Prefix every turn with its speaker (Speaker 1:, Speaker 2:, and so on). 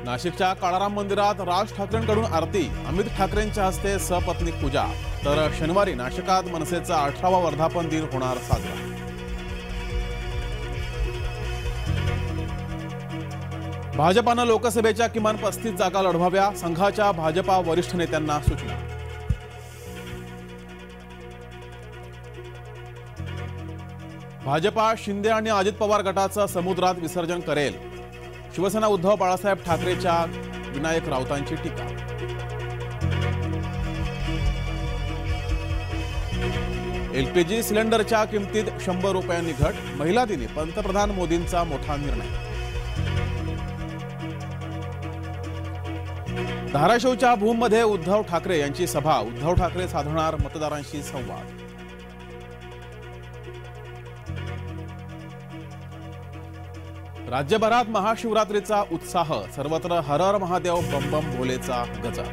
Speaker 1: नाशिकच्या काळाराम मंदिरात राज ठाकरेंकडून आरती, अमित ठाकरेंच्या हस्ते सपत्नीक पूजा। तर शनिवारी नाशिकात मनसेचा 18वा वर्धापन दिन होणार साजरा। भाजपानं लोकसभेच्या किमान 35 जागा लढवाव्या, संघाच्या भाजपा वरिष्ठ नेत्यांना सूचना। भाजपा शिंदे आणि अजित पवार गटाचं समुद्रात विसर्जन करेल, शिवसेना उद्धव बाळासाहेब ठाकरेच्या विनायक राऊतांची टीका। एलपीजी सिलेंडरच्या किमतीत 100 रुपयांनी घट, महिला दिनी पंतप्रधान मोदींचा मोठा निर्णय। धाराशिवच्या भूममध्ये उद्धव ठाकरे यांची सभा, उद्धव ठाकरे साधणार मतदारांशी संवाद। राज्यभरात महाशिवरात्रीचा उत्साह, सर्वत्र हर हर महादेव बम बम भोलेचा गजर।